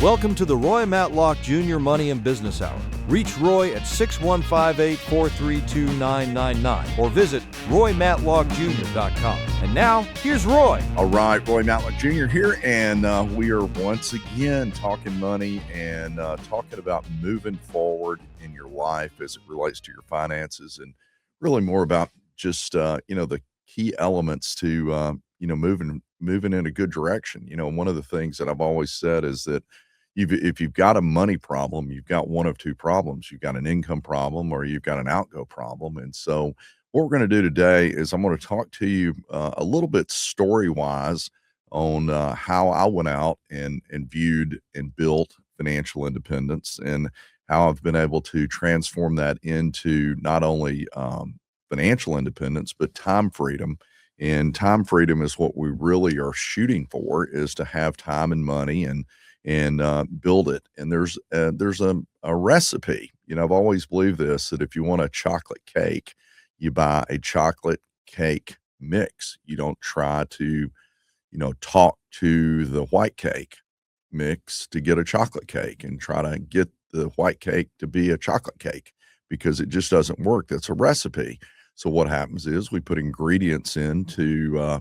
Welcome to the Roy Matlock Jr. Money and Business Hour. Reach Roy at 615-843-2999 or visit roymatlockjr.com. And now, here's Roy. All right, Roy Matlock Jr. here, and we are once again talking money and talking about moving forward in your life as it relates to your finances, and really more about just the key elements to moving in a good direction. One of the things that I've always said is that if you've got a money problem, you've got one of two problems. You've got an income problem or you've got an outgo problem. And so what we're going to do today is I'm going to talk to you a little bit story-wise on how I went out and viewed and built financial independence, and how I've been able to transform that into not only financial independence, but time freedom. And time freedom is what we really are shooting for, is to have time and money and build it. And there's a recipe. I've always believed this, that if you want a chocolate cake, you buy a chocolate cake mix. You don't try to, talk to the white cake mix to get a chocolate cake and try to get the white cake to be a chocolate cake, because it just doesn't work. That's a recipe. So what happens is we put ingredients into,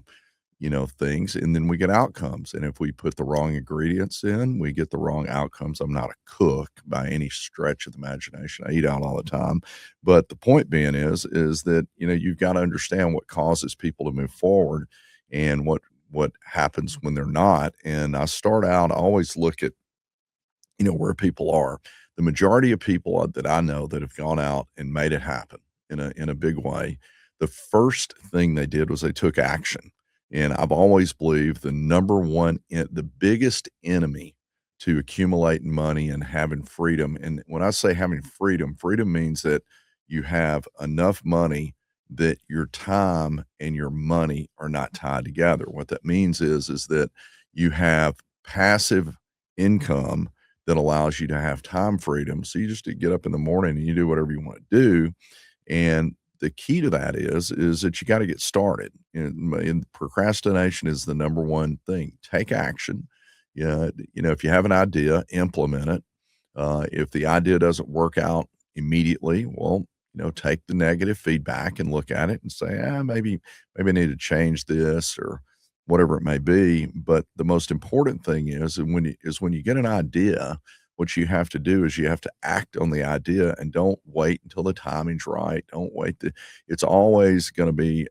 things, and then we get outcomes. And if we put the wrong ingredients in, we get the wrong outcomes. I'm not a cook by any stretch of the imagination. I eat out all the time. But the point being is that, you've got to understand what causes people to move forward and what happens when they're not. And I always look at, where people are. The majority of people that I know that have gone out and made it happen in a big way, the first thing they did was they took action. And I've always believed the biggest enemy to accumulating money and having freedom. And when I say having freedom means that you have enough money that your time and your money are not tied together. What that means is that you have passive income that allows you to have time freedom. So you just get up in the morning and you do whatever you want to do. And the key to that is that you got to get started. And procrastination is the number one thing. Take action. If you have an idea, implement it. If the idea doesn't work out immediately, well, take the negative feedback and look at it and say, maybe I need to change this or whatever it may be. But the most important thing is when you get an idea, what you have to do is you have to act on the idea, and don't wait until the timing's right. Don't wait. It's always going to be,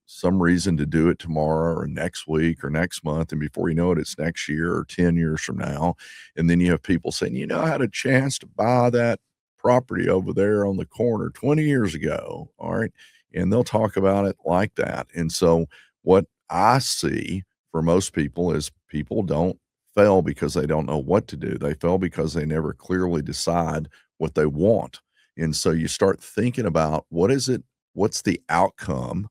some reason to do it tomorrow or next week or next month. And before you know it, it's next year or 10 years from now. And then you have people saying, I had a chance to buy that property over there on the corner 20 years ago. All right. And they'll talk about it like that. And so what I see for most people is people don't fail because they don't know what to do. They fail because they never clearly decide what they want. And so you start thinking about what's the outcome,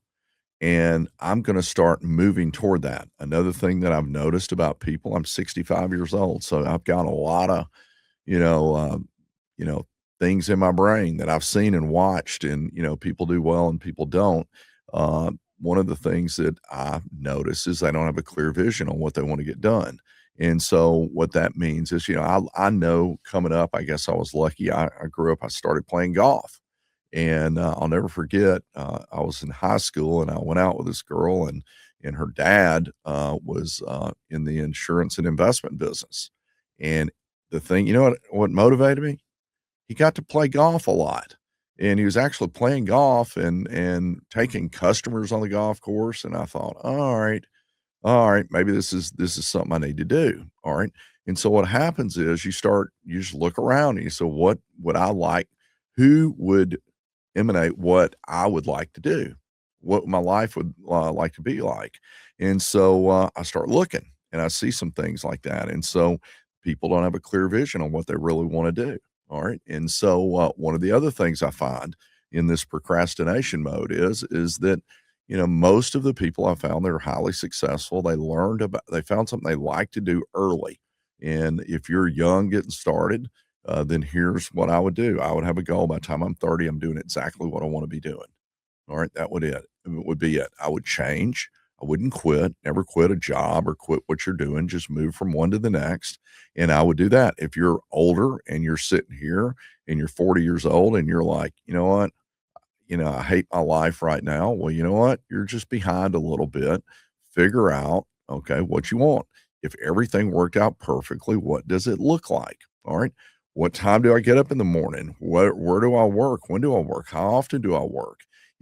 and I'm going to start moving toward that. Another thing that I've noticed about people, I'm 65 years old, so I've got a lot of, things in my brain that I've seen and watched, and, people do well and people don't. One of the things that I notice is they don't have a clear vision on what they want to get done. And so what that means is, I know coming up, I guess I was lucky. I grew up, I started playing golf, and I'll never forget, I was in high school and I went out with this girl, and her dad was in the insurance and investment business. And the thing, what motivated me? He got to play golf a lot, and he was actually playing golf and taking customers on the golf course. And I thought, all right, maybe this is something I need to do. All right. And so what happens is you just look around and you say, what would I like? Who would emanate what I would like to do? What my life would like to be like? And so I start looking, and I see some things like that. And so people don't have a clear vision on what they really want to do. All right. And so one of the other things I find in this procrastination mode is that, most of the people I found that are highly successful, they found something they like to do early. And if you're young getting started, then here's what I would do. I would have a goal. By the time I'm 30, I'm doing exactly what I want to be doing. All right. It would be it. I would change. I wouldn't quit, never quit a job or quit what you're doing, just move from one to the next. And I would do that. If you're older and you're sitting here and you're 40 years old and you're like, you know what? I hate my life right now. Well, you know what? You're just behind a little bit. Figure out, okay, what you want. If everything worked out perfectly, what does it look like? All right. What time do I get up in the morning? Where do I work? When do I work? How often do I work?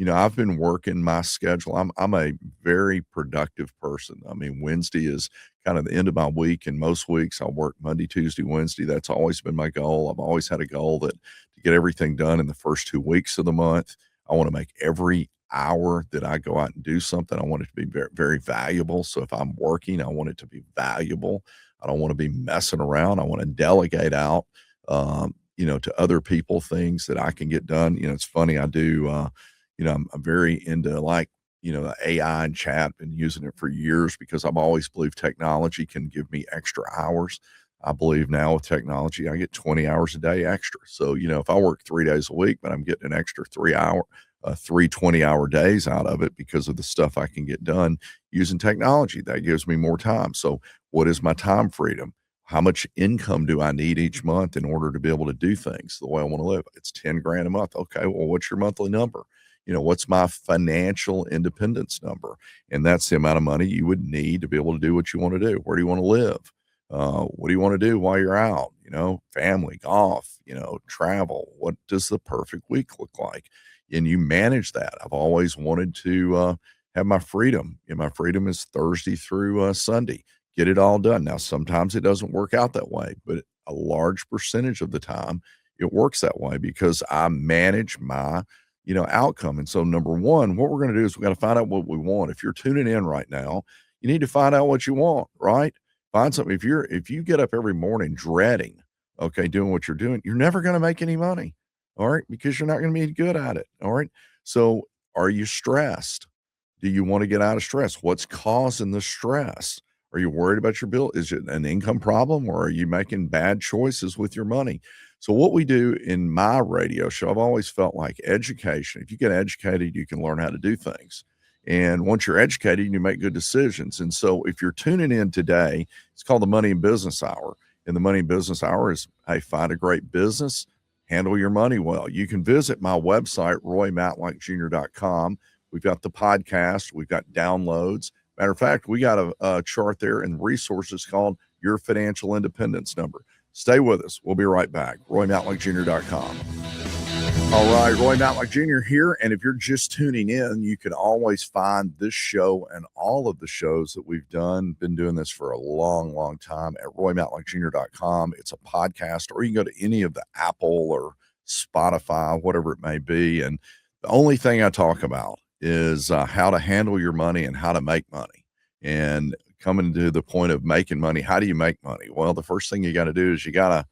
I've been working my schedule. I'm a very productive person. I mean, Wednesday is kind of the end of my week, and most weeks I work Monday, Tuesday, Wednesday. That's always been my goal. I've always had a goal that to get everything done in the first 2 weeks of the month. I want to make every hour that I go out and do something, I want it to be very, very valuable. So if I'm working, I want it to be valuable. I don't want to be messing around. I want to delegate out, to other people things that I can get done. It's funny. I do, I'm very into AI and chat, been using it for years because I've always believed technology can give me extra hours. I believe now with technology, I get 20 hours a day extra. So, if I work 3 days a week, but I'm getting an extra 3 20-hour days out of it because of the stuff I can get done using technology, that gives me more time. So, what is my time freedom? How much income do I need each month in order to be able to do things the way I want to live? It's 10 grand a month. Okay. Well, what's your monthly number? What's my financial independence number? And that's the amount of money you would need to be able to do what you want to do. Where do you want to live? What do you want to do while you're out? Family, golf, travel. What does the perfect week look like? And you manage that. I've always wanted to have my freedom, and my freedom is Thursday through Sunday. Get it all done. Now, sometimes it doesn't work out that way, but a large percentage of the time it works that way because I manage my outcome. And so, number one, what we're going to do is we got to find out what we want. If you're tuning in right now, you need to find out what you want, right? Find something. If you get up every morning dreading, okay, doing what you're doing, you're never going to make any money. All right, because you're not going to be good at it. All right. So, are you stressed? Do you want to get out of stress? What's causing the stress? Are you worried about your bill? Is it an income problem, or are you making bad choices with your money? So, what we do in my radio show, I've always felt like education. If you get educated, you can learn how to do things. And once you're educated, you make good decisions. And so, if you're tuning in today, it's called the Money and Business Hour. And the Money and Business Hour is, hey, find a great business, handle your money well. You can visit my website, roymatlockjr.com. We've got the podcast, we've got downloads. Matter of fact, we got a chart there and resources called Your Financial Independence Number. Stay with us. We'll be right back. roymatlockjr.com. All right, Roy Matlock Jr. here. And if you're just tuning in, you can always find this show and all of the shows that we've done. Been doing this for a long, long time at roymatlockjr.com. It's a podcast, or you can go to any of the Apple or Spotify, whatever it may be. And the only thing I talk about is how to handle your money and how to make money. And coming to the point of making money, how do you make money? Well, the first thing you got to do is you got to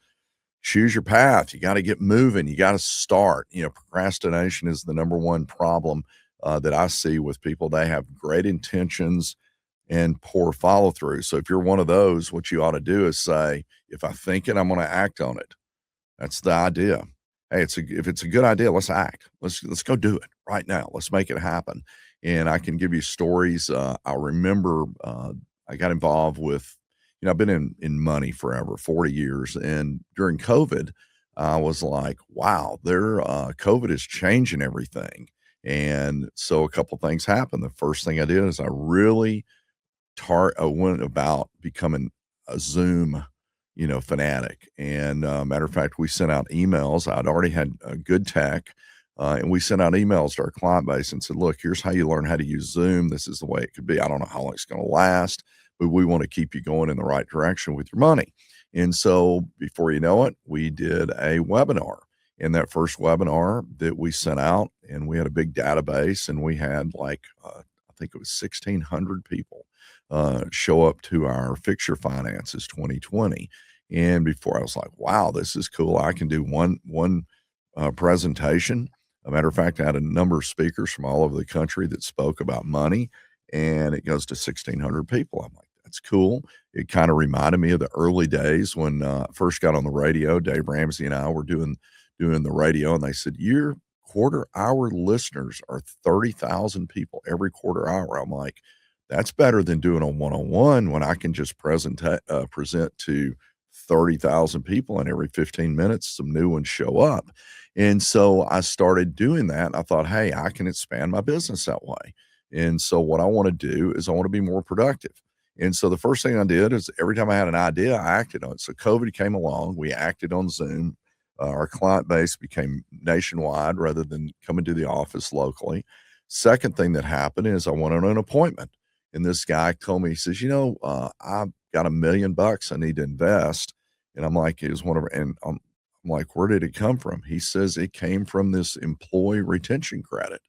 choose your path. You got to get moving. You got to start. Procrastination is the number one problem that I see with people. They have great intentions and poor follow through. So if you're one of those, what you ought to do is say, if I think it, I'm going to act on it. That's the idea. Hey, if it's a good idea, let's act. Let's go do it right now. Let's make it happen. And I can give you stories. I remember I got involved with, I've been in money forever, 40 years. And during COVID, I was like, wow, COVID is changing everything. And so a couple things happened. The first thing I did is I really went about becoming a Zoom fanatic. And matter of fact, we sent out emails. I'd already had good tech, and we sent out emails to our client base and said, look, here's how you learn how to use Zoom. This is the way it could be. I don't know how long it's going to last, but we want to keep you going in the right direction with your money. And so before you know it, we did a webinar. In that first webinar that we sent out, and we had a big database, and we had I think it was 1,600 people show up to our Fix Your Finances 2020. And before I was like, wow, this is cool. I can do one presentation. A matter of fact, I had a number of speakers from all over the country that spoke about money, and it goes to 1,600 people. I'm like, that's cool. It kind of reminded me of the early days when I first got on the radio. Dave Ramsey and I were doing the radio, and they said, your quarter hour listeners are 30,000 people every quarter hour. I'm like, That's better than doing a one-on-one when I can just present to 30,000 people, and every 15 minutes, some new ones show up. And so I started doing that. I thought, hey, I can expand my business that way. And so what I want to do is I want to be more productive. And so the first thing I did is every time I had an idea, I acted on it. So COVID came along, we acted on Zoom. Our client base became nationwide rather than coming to the office locally. Second thing that happened is I went on an appointment, and this guy told me, he says, I've got $1 million I need to invest. And I'm like, it was one of, and I'm like, where did it come from? He says it came from this employee retention credit.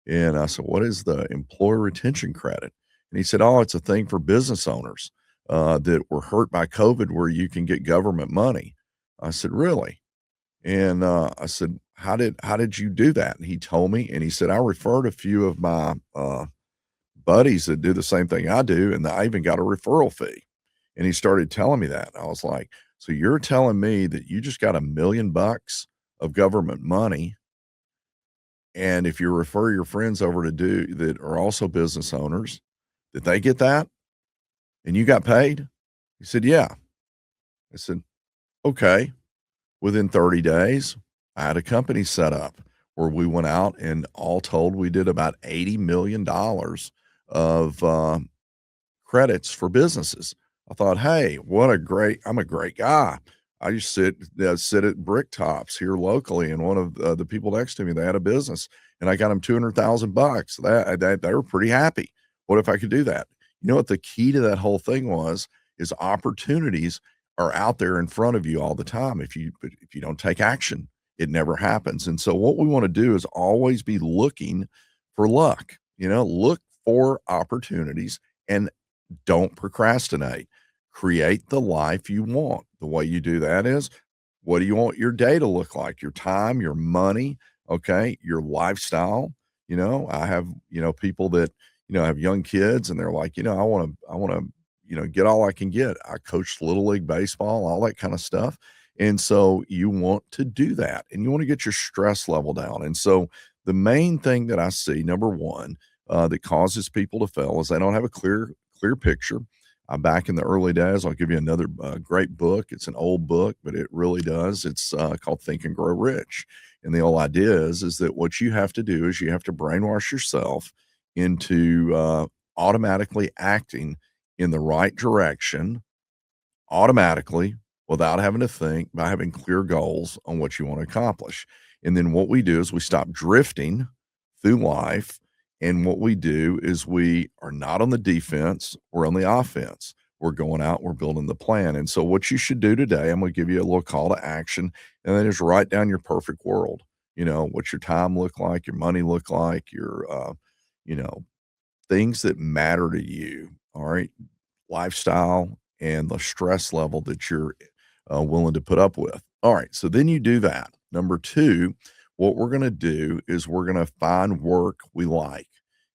And I said, what is the employee retention credit? And he said, oh, it's a thing for business owners that were hurt by COVID where you can get government money. I said, really? And I said, how did you do that? And he told me, and he said, I referred a few of my buddies that do the same thing I do, and I even got a referral fee. And he started telling me that. I was like, so you're telling me that you just got $1 million of government money, and if you refer your friends over to do that are also business owners, that they get that, and you got paid? He said, yeah. I said, okay. Within 30 days, I had a company set up where we went out, and all told, we did about $80 million of credits for businesses. I thought, hey, I'm a great guy. I used to sit at Brick Tops here locally, and one of the people next to me, they had a business, and I got them $200,000. That they were pretty happy. What if I could do that? You know what the key to that whole thing was? Is opportunities are out there in front of you all the time. If you don't take action, it never happens. And so what we want to do is always be looking for luck. Look for opportunities and don't procrastinate. Create the life you want. The way you do that is, what do you want your day to look like? Your time, your money, okay, your lifestyle. I have, people that, have young kids, and they're like, I want to, get all I can get. I coached little league baseball, all that kind of stuff. And so you want to do that, and you want to get your stress level down. And so the main thing that I see, number one, that causes people to fail is they don't have a clear picture. Back in the early days, I'll give you another great book. It's an old book, but it really does. It's called Think and Grow Rich. And the whole idea is that what you have to do is you have to brainwash yourself into automatically acting in the right direction automatically without having to think, by having clear goals on what you want to accomplish. And then what we do is we stop drifting through life. And what we do is we are not on the defense, we're on the offense. We're going out, we're building the plan. And so what you should do today, I'm going to give you a little call to action, and then just write down your perfect world. What's your time look like, your money look like, your you know, things that matter to you. All right. Lifestyle and the stress level that you're willing to put up with. All right. So then you do that. Number two, what we're going to do is we're going to find work we like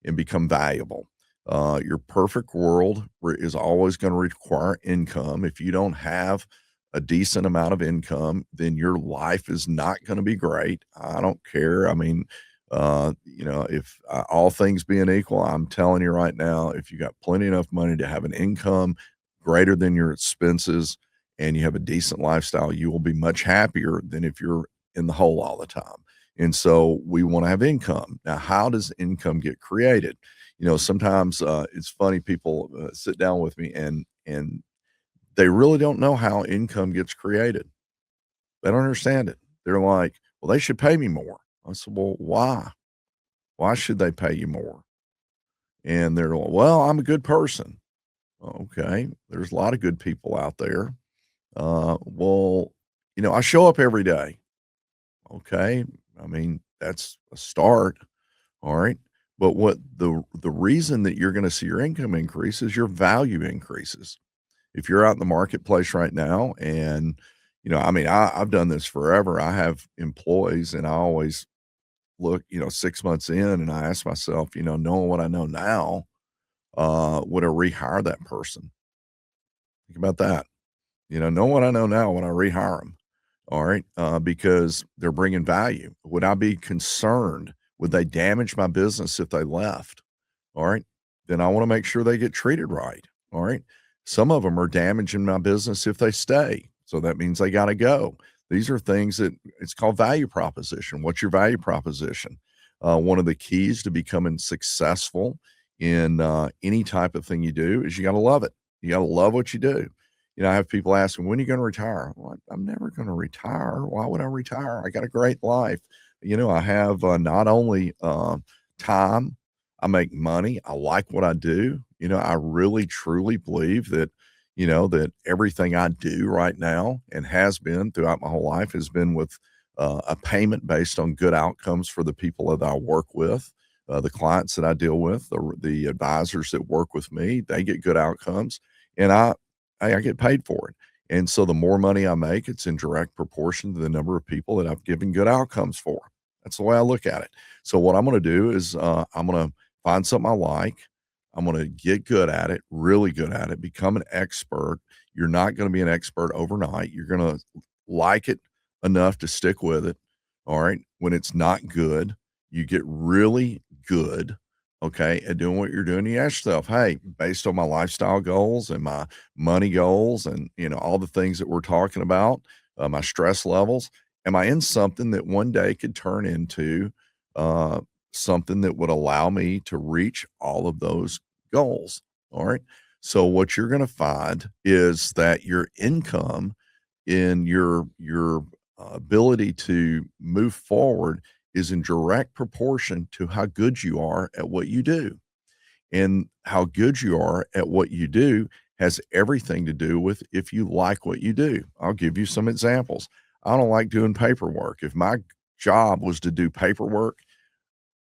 and become valuable. Your perfect world is always going to require income. If you don't have a decent amount of income, then your life is not going to be great. I don't care. I mean, if all things being equal, I'm telling you right now, if you got plenty enough money to have an income greater than your expenses and you have a decent lifestyle, you will be much happier than if you're in the hole all the time. And so we want to have income. Now, how does income get created? Sometimes it's funny, people sit down with me and they really don't know how income gets created. They don't understand it. They're like, well, they should pay me more. I said, well, why? Why should they pay you more? And they're like, well, I'm a good person. Okay. There's a lot of good people out there. Well, I show up every day. Okay. I mean, that's a start. All right. But what the reason that you're going to see your income increase is your value increases. If you're out in the marketplace right now, and I mean, I've done this forever. I have employees, and I always look, 6 months in, and I ask myself, knowing what I know now, would I rehire that person? Think about that. Knowing what I know now, would I rehire them? All right. Because they're bringing value. Would I be concerned? Would they damage my business if they left? All right. then I want to make sure they get treated right. All right. Some of them are damaging my business if they stay. So that means they got to go. These are things that it's called value proposition. What's your value proposition? One of the keys to becoming successful in any type of thing you do is you got to love it. You got to love what you do. I have people asking, when are you going to retire? Well, I'm never going to retire. Why would I retire? I got a great life. I have not only time, I make money. I like what I do. I really truly believe that, that everything I do right now and has been throughout my whole life has been with a payment based on good outcomes for the people that I work with, the clients that I deal with, the advisors that work with me. They get good outcomes, and I get paid for it. And so the more money I make, it's in direct proportion to the number of people that I've given good outcomes for. That's the way I look at it. So what I'm going to do is I'm going to find something I like. I'm going to get good at it, really good at it, become an expert. You're not going to be an expert overnight. You're going to like it enough to stick with it. All right. When it's not good, you get really good, okay, at doing what you're doing. You ask yourself, hey, based on my lifestyle goals and my money goals and, all the things that we're talking about, my stress levels, am I in something that one day could turn into something that would allow me to reach all of those goals? All right. So what you're going to find is that your income in your ability to move forward is in direct proportion to how good you are at what you do. And how good you are at what you do has everything to do with if you like what you do. I'll give you some examples. I don't like doing paperwork. If my job was to do paperwork,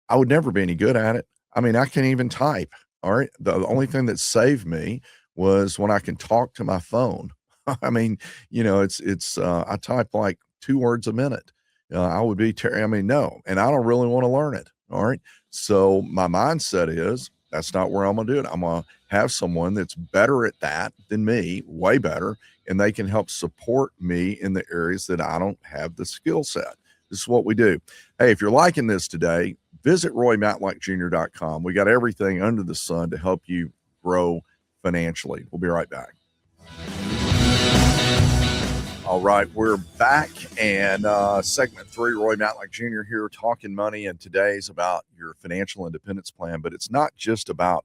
I would never be any good at it. I mean, I can't even type. All right. The only thing that saved me was when I can talk to my phone. I mean, I type like 2 words a minute. I would be, no, and I don't really want to learn it. All right. So my mindset is that's not where I'm going to do it. I'm going to have someone that's better at that than me, way better, and they can help support me in the areas that I don't have the skill set. This is what we do. Hey, if you're liking this today, visit RoyMatlockJr.com. We got everything under the sun to help you grow financially. We'll be right back. All right, we're back, and segment 3, Roy Matlock Jr. here talking money, and today's about your financial independence plan, but it's not just about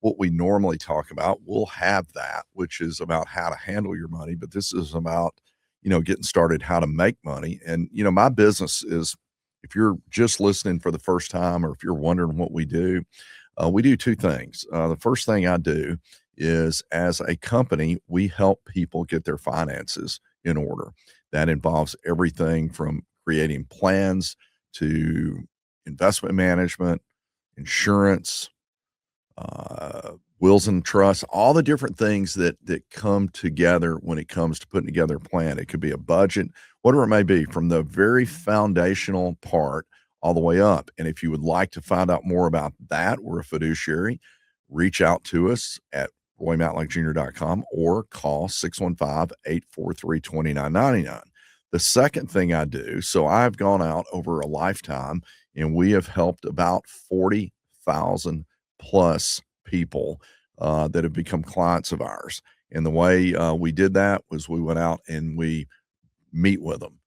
what we normally talk about. We'll have that, which is about how to handle your money, but this is about, getting started, how to make money. And, my business is, if you're just listening for the first time or if you're wondering what we do 2 things. The first thing I do is, as a company, we help people get their finances in order. That involves everything from creating plans to investment management, insurance, wills and trusts, all the different things that come together when it comes to putting together a plan. It could be a budget, whatever it may be, from the very foundational part all the way up. And if you would like to find out more about that, we're a fiduciary. Reach out to us at RoyMatlockJr.com or call 615-843-2999. The second thing I do, so I've gone out over a lifetime and we have helped about 40,000 plus people that have become clients of ours. And the way we did that was we went out and we meet with them.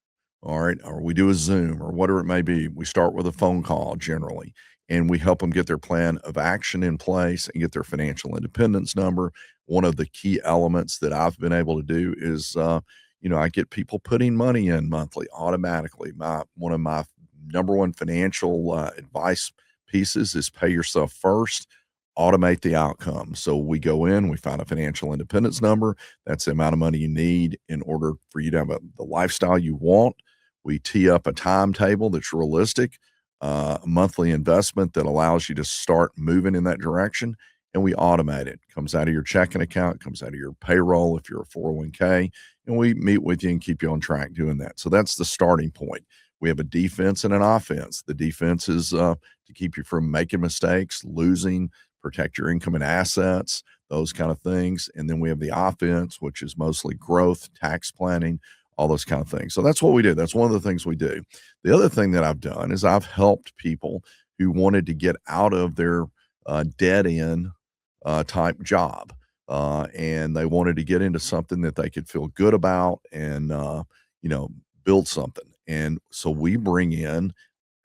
All right. Or we do a Zoom or whatever it may be. We start with a phone call generally, and we help them get their plan of action in place and get their financial independence number. One of the key elements that I've been able to do is, I get people putting money in monthly automatically. One of my number one financial advice pieces is pay yourself first, automate the outcome. So we go in, we find a financial independence number. That's the amount of money you need in order for you to have the lifestyle you want. We tee up a timetable that's realistic, a monthly investment that allows you to start moving in that direction, and we automate it. Comes out of your checking account, comes out of your payroll if you're a 401k, and we meet with you and keep you on track doing that. So that's the starting point. We have a defense and an offense. The defense is to keep you from making mistakes, losing, protect your income and assets, those kind of things. And then we have the offense, which is mostly growth, tax planning, all those kind of things. So that's what we do. That's one of the things we do. The other thing that I've done is I've helped people who wanted to get out of their dead end type job. And they wanted to get into something that they could feel good about and, you know, build something. And so we bring in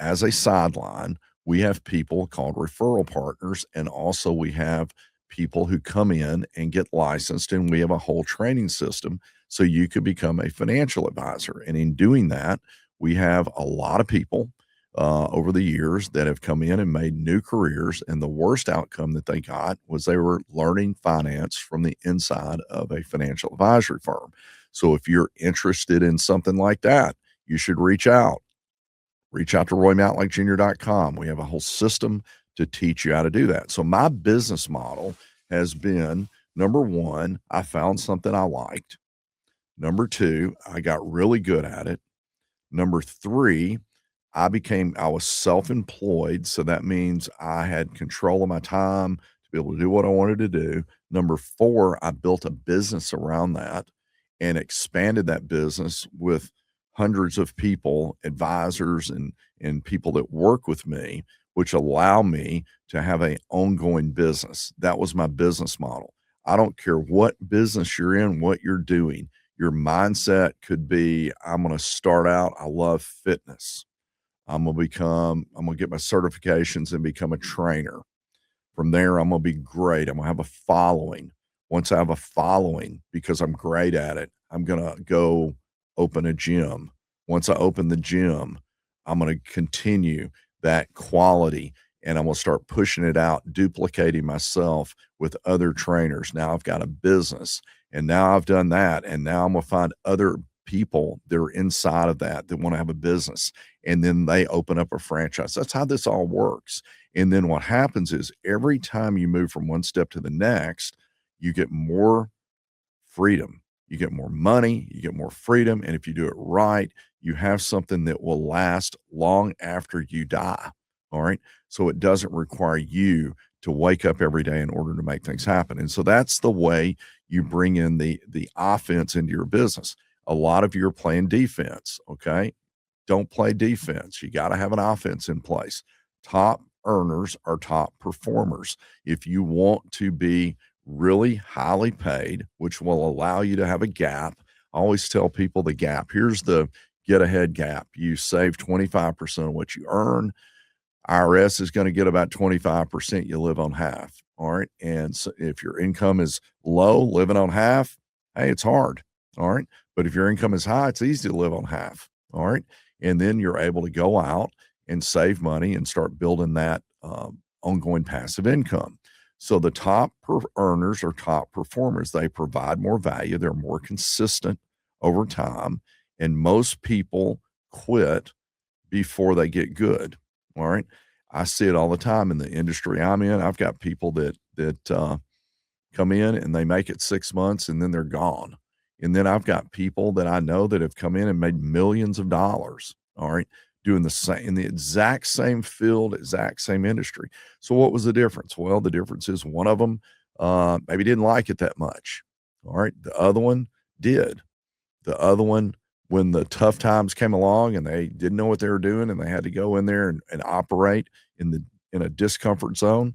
as a sideline, we have people called referral partners, and also we have people who come in and get licensed, and we have a whole training system so you could become a financial advisor. And in doing that, we have a lot of people over the years that have come in and made new careers. And the worst outcome that they got was they were learning finance from the inside of a financial advisory firm. So if you're interested in something like that, you should reach out. Reach out to RoyMatlockJr.com. We have a whole system to teach you how to do that. So my business model has been, number one, I found something I liked. Number two, I got really good at it. Number three, I was self-employed. So that means I had control of my time to be able to do what I wanted to do. Number four, I built a business around that and expanded that business with hundreds of people, advisors and people that work with me, which allow me to have an ongoing business. That was my business model. I don't care what business you're in, what you're doing. Your mindset could be, I'm going to start out, I love fitness. I'm going to get my certifications and become a trainer. From there, I'm going to be great. I'm going to have a following. Once I have a following, because I'm great at it, I'm going to go open a gym. Once I open the gym, I'm going to continue that quality and I'm going to start pushing it out, duplicating myself with other trainers. Now I've got a business and now I've done that. And now I'm going to find other people that are inside of that want to have a business. And then they open up a franchise. That's how this all works. And then what happens is every time you move from one step to the next, you get more freedom. You get more money, you get more freedom. And if you do it right, you have something that will last long after you die. All right. So it doesn't require you to wake up every day in order to make things happen. And so that's the way you bring in the offense into your business. A lot of you are playing defense. Okay. Don't play defense. You got to have an offense in place. Top earners are top performers. If you want to be really highly paid, which will allow you to have a gap, I always tell people the gap. Here's the get ahead gap. You save 25% of what you earn. IRS is going to get about 25%. You live on half. All right. And so if your income is low, living on half, hey, it's hard. All right. But if your income is high, it's easy to live on half. All right. And then you're able to go out and save money and start building that ongoing passive income. So the top earners are top performers. They provide more value. They're more consistent over time. And most people quit before they get good. All right. I see it all the time in the industry I'm in. I've got people that come in and they make it 6 months and then they're gone. And then I've got people that I know that have come in and made millions of dollars. All right. Doing the same in the exact same field, exact same industry. So what was the difference? Well, the difference is one of them maybe didn't like it that much. All right. The other one did. The other one, when the tough times came along and they didn't know what they were doing and they had to go in there and operate in a discomfort zone,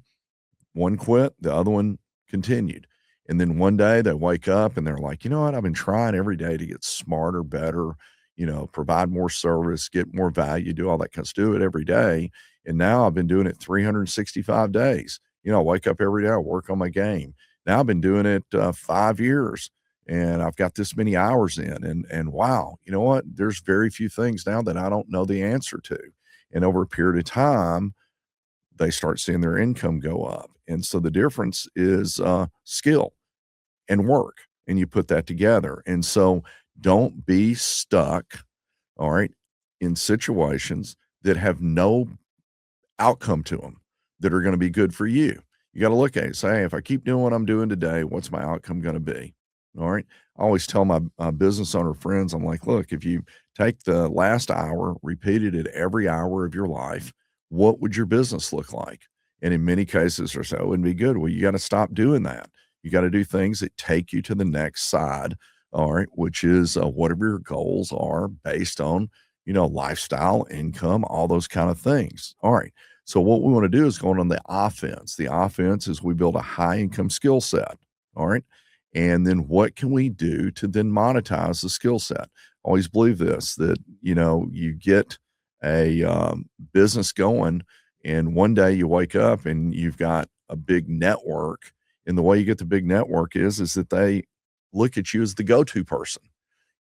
one quit, the other one continued. And then one day they wake up and they're like, you know what? I've been trying every day to get smarter, better, provide more service, get more value, do all that kind of stuff, do it every day. And now I've been doing it 365 days. I wake up every day, I work on my game. Now I've been doing it 5 years and I've got this many hours in and wow, you know what? There's very few things now that I don't know the answer to. And over a period of time, they start seeing their income go up. And so the difference is skill and work, and you put that together. And so don't be stuck, all right, in situations that have no outcome to them that are going to be good for you. You got to look at it and say, hey, if I keep doing what I'm doing today, what's my outcome going to be? All right. I always tell my business owner friends, I'm like, look, if you take the last hour, repeated it every hour of your life, what would your business look like? And in many cases, they say, oh, it wouldn't be good. Well, you got to stop doing that. You got to do things that take you to the next side. All right. Which is whatever your goals are based on, lifestyle, income, all those kind of things. All right. So what we want to do is going on the offense. The offense is we build a high income skill set. All right. And then what can we do to then monetize the skill set? Always believe this, that, you get a business going, and one day you wake up and you've got a big network. And the way you get the big network is that they look at you as the go-to person.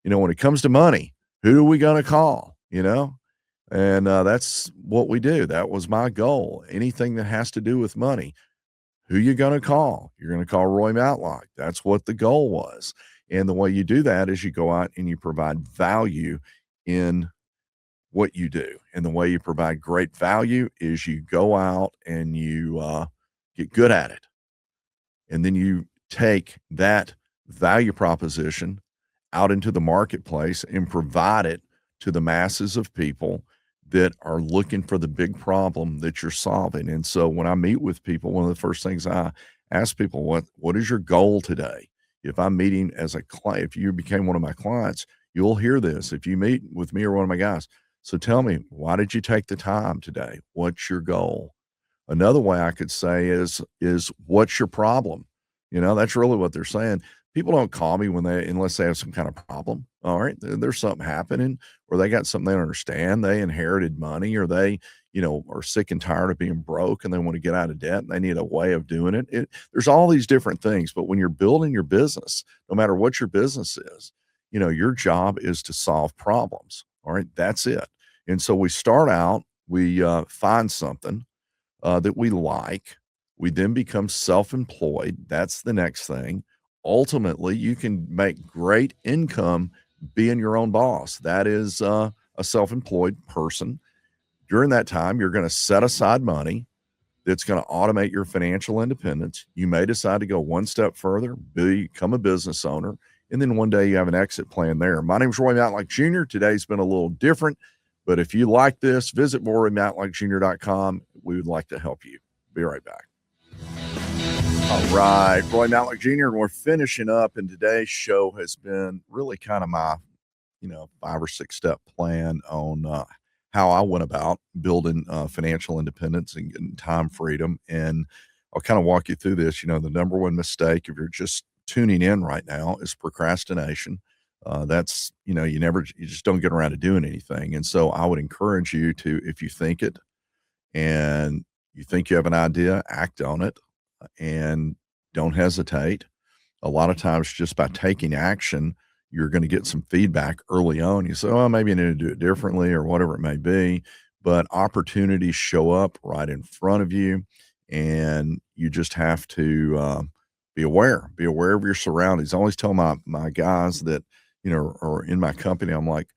When it comes to money, who are we going to call? And that's what we do. That was my goal. Anything that has to do with money, who you going to call? You're going to call Roy Matlock. That's what the goal was. And the way you do that is you go out and you provide value in what you do. And the way you provide great value is you go out and you get good at it. And then you take that value proposition out into the marketplace and provide it to the masses of people that are looking for the big problem that you're solving. And so when I meet with people, one of the first things I ask people, what is your goal today? If I'm meeting as a client, if you became one of my clients, you'll hear this. If you meet with me or one of my guys, so tell me, why did you take the time today? What's your goal? Another way I could say is what's your problem? That's really what they're saying. People don't call me unless they have some kind of problem. All right. There's something happening, or they got something they don't understand. They inherited money, or they, are sick and tired of being broke and they want to get out of debt and they need a way of doing it. There's all these different things, but when you're building your business, no matter what your business is, your job is to solve problems. All right. That's it. And so we start out, we find something that we like. We then become self-employed. That's the next thing. Ultimately, you can make great income being your own boss. That is a self-employed person. During that time, you're going to set aside money that's going to automate your financial independence. You may decide to go one step further, become a business owner, and then one day you have an exit plan there. My name is Roy Matlock Jr. Today's been a little different, but if you like this, visit roymatlockjr.com. We would like to help you. Be right back. All right, Roy Matlock Jr., and we're finishing up, and today's show has been really kind of my, 5 or 6 step plan on how I went about building financial independence and getting time freedom. And I'll kind of walk you through this. The number one mistake, if you're just tuning in right now, is procrastination. That's, you just don't get around to doing anything. And so I would encourage you to, if you think it and you think you have an idea, act on it and don't hesitate. A lot of times just by taking action, you're going to get some feedback early on. You say, oh, maybe I need to do it differently or whatever it may be, but opportunities show up right in front of you, and you just have to be aware of your surroundings. I always tell my guys that, are in my company, I'm like,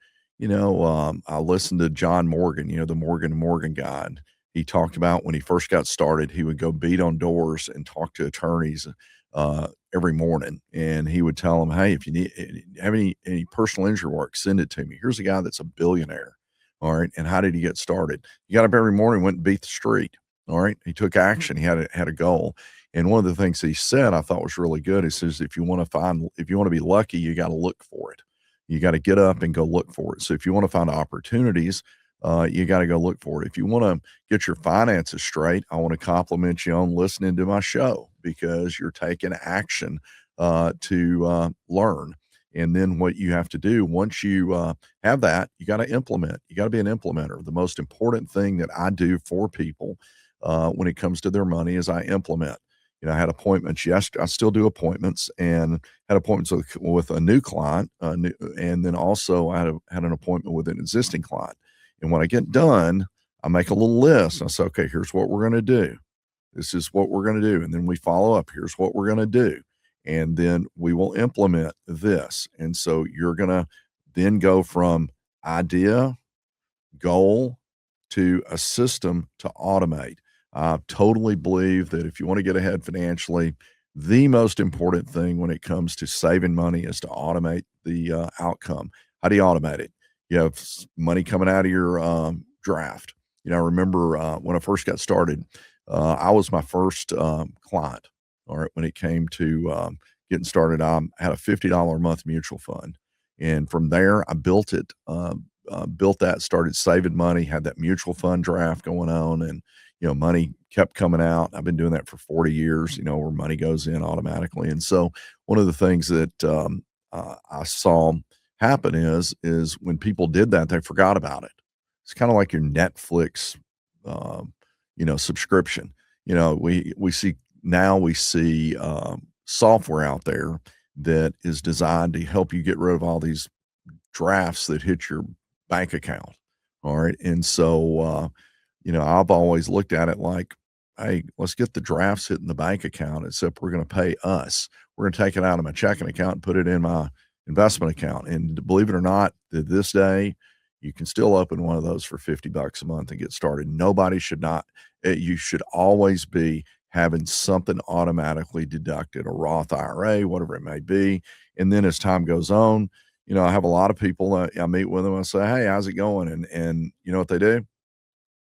I listened to John Morgan, the Morgan guy. And he talked about when he first got started, he would go beat on doors and talk to attorneys every morning. And he would tell them, hey, if you have any personal injury work, send it to me. Here's a guy that's a billionaire. All right. And how did he get started? He got up every morning, went and beat the street. All right. He took action. He had a goal. And one of the things he said I thought was really good. He says, if you want to be lucky, you got to look for it. You got to get up and go look for it. So if you want to find opportunities, you got to go look for it. If you want to get your finances straight, I want to compliment you on listening to my show, because you're taking action to learn. And then what you have to do once you have that, you got to implement. You got to be an implementer. The most important thing that I do for people when it comes to their money is I implement. I had appointments yesterday. I still do appointments, and had appointments with a new client. And then also I had an appointment with an existing client. And when I get done, I make a little list. I say, okay, here's what we're going to do. This is what we're going to do. And then we follow up. Here's what we're going to do. And then we will implement this. And so you're going to then go from idea, goal, to a system to automate. I totally believe that if you want to get ahead financially, the most important thing when it comes to saving money is to automate the outcome. How do you automate it? You have money coming out of your draft. I remember when I first got started, I was my first client. All right, when it came to getting started, I had a $50 a month mutual fund, and from there I built it. Built that, started saving money, had that mutual fund draft going on, and money kept coming out. I've been doing that for 40 years, where money goes in automatically. And so one of the things that I saw happen is when people did that, they forgot about it. It's kind of like your Netflix, um, subscription. We see software out there that is designed to help you get rid of all these drafts that hit your bank account. All right. And so, I've always looked at it like, hey, let's get the drafts hitting the bank account, except we're going to pay us. We're going to take it out of my checking account and put it in my investment account. And believe it or not, to this day, you can still open one of those for $50 a month and get started. Nobody should not, you should always be having something automatically deducted, a Roth IRA, whatever it may be. And then as time goes on, I have a lot of people I meet with them. I say, "Hey, how's it going?" And you know what they do?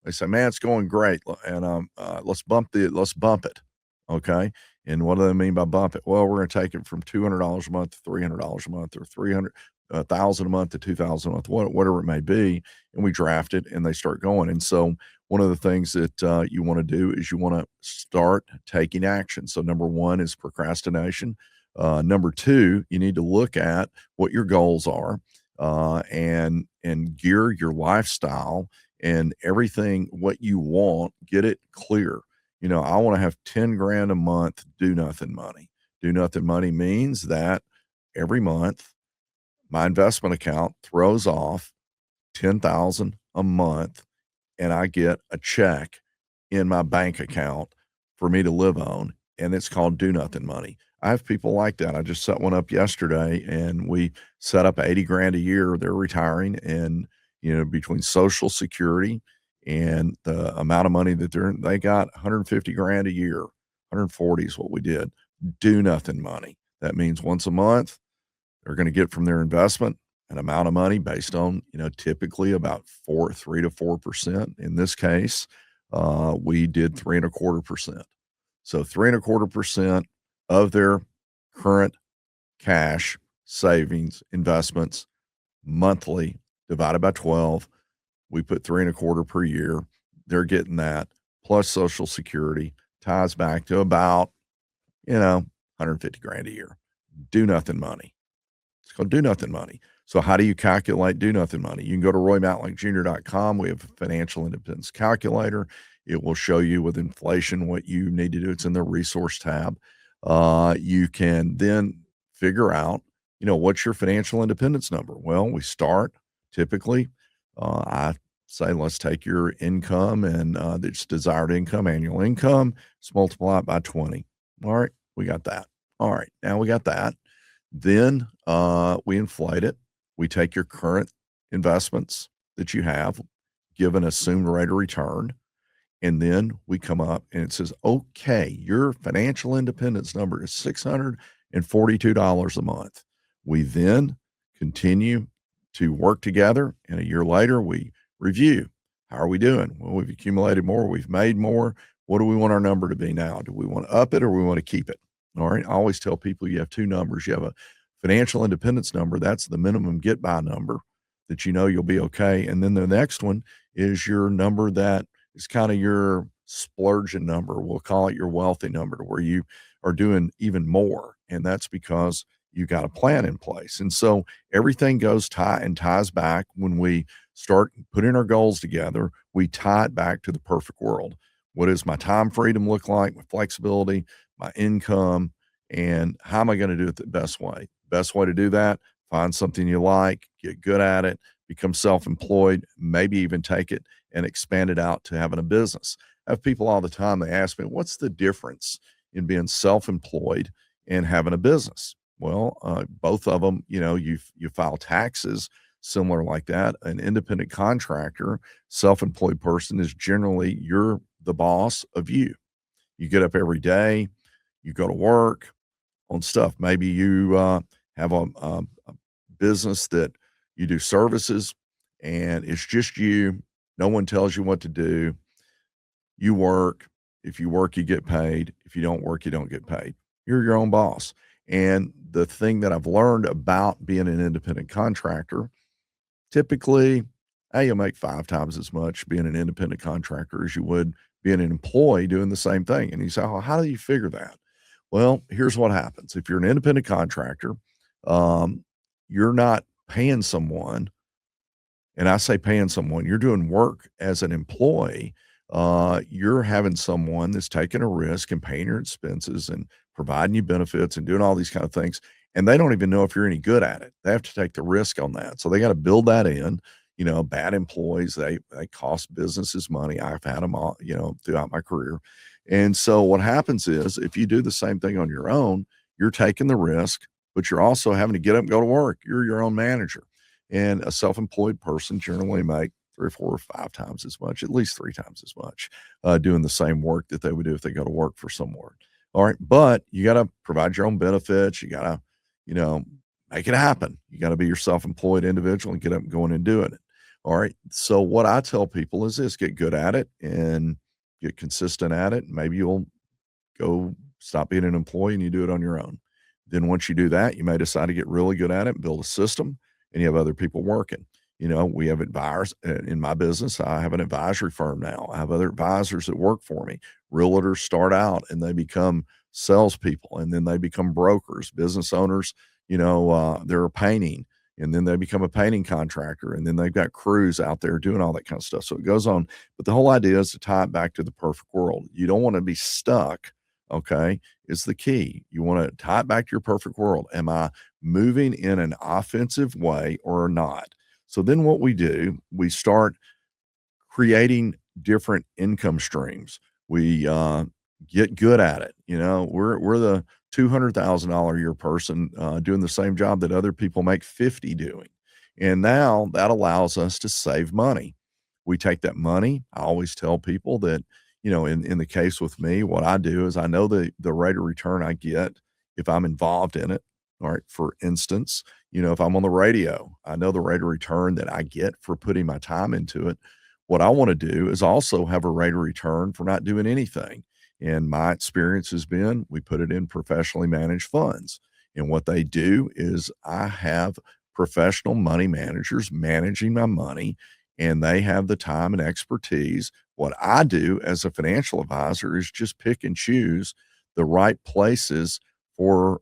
They say, "Man, it's going great, and let's bump it." Okay. And what do they mean by bump it? Well, we're going to take it from $200 a month to $300 a month, or 300,000 a month to 2,000 a month, whatever it may be, and we draft it, and they start going. And so, one of the things that you want to do is you want to start taking action. So, number one is procrastination. Number two, you need to look at what your goals are, and gear your lifestyle and everything what you want, get it clear. I want to have 10 grand a month, do nothing money. Do nothing money means that every month my investment account throws off 10,000 a month, and I get a check in my bank account for me to live on, and it's called do nothing money. I have people like that. I just set one up yesterday, and we set up 80 grand a year. They're retiring, and between Social Security and the amount of money that they got 150 grand a year, 140 is what we did. Do nothing money. That means once a month they're going to get from their investment an amount of money based on, typically about 3 to 4%. In this case, we did 3.25%. So 3.25% of their current cash savings investments monthly divided by 12. We put 3.25 per year. They're getting that plus Social Security ties back to about, 150 grand a year. Do nothing money. It's called do nothing money. So how do you calculate do nothing money? You can go to roymatlockjr.com. We have a financial independence calculator. It will show you with inflation what you need to do. It's in the resource tab. You can then figure out, what's your financial independence number? Well, we start typically, I say, let's take your income and its desired income, annual income, let's multiply it by 20. All right, we got that. All right, now we got that. Then we inflate it. We take your current investments that you have, give an assumed rate of return, and then we come up and it says, okay, your financial independence number is $642 a month. We then continue to work together, and a year later we review. How are we doing? Well, we've accumulated more, we've made more. What do we want our number to be now? Do we want to up it or we want to keep it? All right. I always tell people you have two numbers. You have a financial independence number. That's the minimum get by number that you'll be okay. And then the next one is your number that is kind of your splurging number. We'll call it your wealthy number, to where you are doing even more. And that's because you got a plan in place. And so everything ties back when we start putting our goals together. We tie it back to the perfect world. What does my time freedom look like? My flexibility, my income, and how am I going to do it the best way? Best way to do that, find something you like, get good at it, become self-employed, maybe even take it and expand it out to having a business. I have people all the time, they ask me, what's the difference in being self-employed and having a business? Well, both of them, you file taxes similar like that. An independent contractor, self-employed person is generally you're the boss of you. You get up every day, you go to work on stuff. Maybe you have a business that you do services, and it's just you. No one tells you what to do. You work. If you work, you get paid. If you don't work, you don't get paid. You're your own boss. And the thing that I've learned about being an independent contractor, typically, you'll make 5 times as much being an independent contractor as you would being an employee doing the same thing. And you say, oh, how do you figure that? Well, here's what happens. If you're an independent contractor, you're not paying someone, and I say paying someone, you're doing work as an employee. You're having someone that's taking a risk and paying your expenses and providing you benefits and doing all these kind of things. And they don't even know if you're any good at it. They have to take the risk on that. So they got to build that in. Bad employees, they cost businesses money. I've had them all, throughout my career. And so what happens is if you do the same thing on your own, you're taking the risk, but you're also having to get up and go to work. You're your own manager. And a self-employed person generally make 3 or 4 or 5 times as much, at least 3 times as much, doing the same work that they would do if they go to work for somewhere. All right. But you got to provide your own benefits. You got to, make it happen. You got to be your self-employed individual and get up and going and doing it. All right. So what I tell people is this: get good at it and get consistent at it. Maybe you'll go stop being an employee and you do it on your own. Then once you do that, you may decide to get really good at it and build a system, and you have other people working. We have advisors in my business. I have an advisory firm now. I have other advisors that work for me. Realtors start out and they become salespeople, and then they become brokers. Business owners, they're painting, and then they become a painting contractor, and then they've got crews out there doing all that kind of stuff. So it goes on. But the whole idea is to tie it back to the perfect world. You don't want to be stuck. Okay, is the key. You want to tie it back to your perfect world. Am I moving in an offensive way or not? So then what we do, we start creating different income streams. We get good at it. We're the $200,000 a year person doing the same job that other people make 50 doing. And now that allows us to save money. We take that money. I always tell people that, in the case with me, what I do is I know the rate of return I get if I'm involved in it. All right. For instance, if I'm on the radio, I know the rate of return that I get for putting my time into it. What I want to do is also have a rate of return for not doing anything. And my experience has been we put it in professionally managed funds. And what they do is I have professional money managers managing my money, and they have the time and expertise. What I do as a financial advisor is just pick and choose the right places for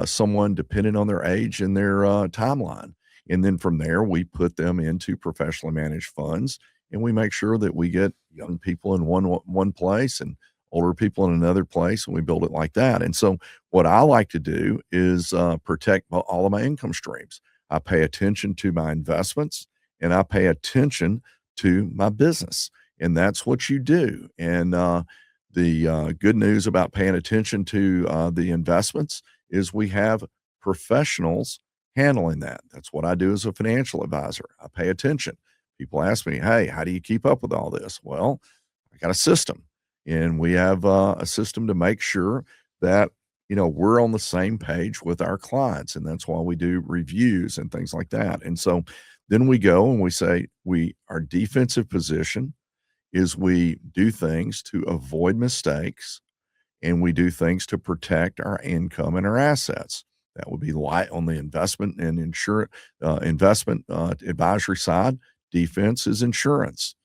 someone depending on their age and their timeline. And then from there, we put them into professionally managed funds, and we make sure that we get young people in one place and older people in another place, and we build it like that. And so what I like to do is protect all of my income streams. I pay attention to my investments, and I pay attention to my business. And that's what you do. And the good news about paying attention to the investments is we have professionals handling that. That's what I do as a financial advisor. I pay attention. People ask me, hey, how do you keep up with all this? Well, I got a system, and we have a system to make sure that, we're on the same page with our clients. And that's why we do reviews and things like that. And so then we go and we say our defensive position is we do things to avoid mistakes, and we do things to protect our income and our assets. That would be light on the investment and investment advisory side. Defense is insurance.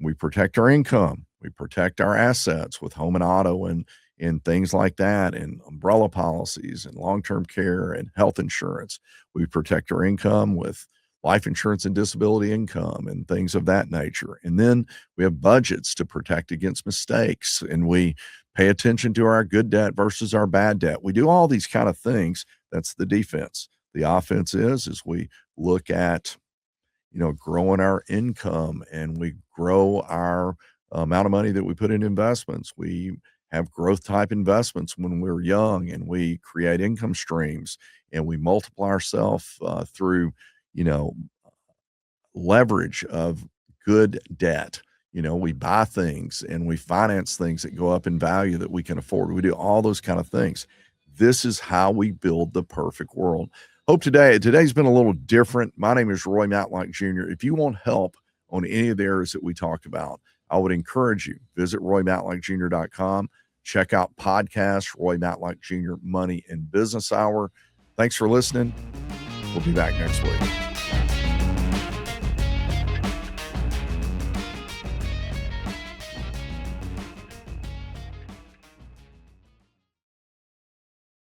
We protect our income. We protect our assets with home and auto and things like that, and umbrella policies and long-term care and health insurance. We protect our income with life insurance and disability income and things of that nature. And then we have budgets to protect against mistakes, and we pay attention to our good debt versus our bad debt. We do all these kind of things. That's the defense. The offense is we look at, growing our income, and we grow our amount of money that we put in investments. We have growth type investments when we're young, and we create income streams, and we multiply ourselves through, leverage of good debt. We buy things and we finance things that go up in value that we can afford. We do all those kind of things. This is how we build the perfect world. Hope today's been a little different. My name is Roy Matlock Jr. If you want help on any of the areas that we talked about, I would encourage you, visit roymatlockjr.com. Check out podcasts, Roy Matlock Jr. Money and Business Hour. Thanks for listening. We'll be back next week.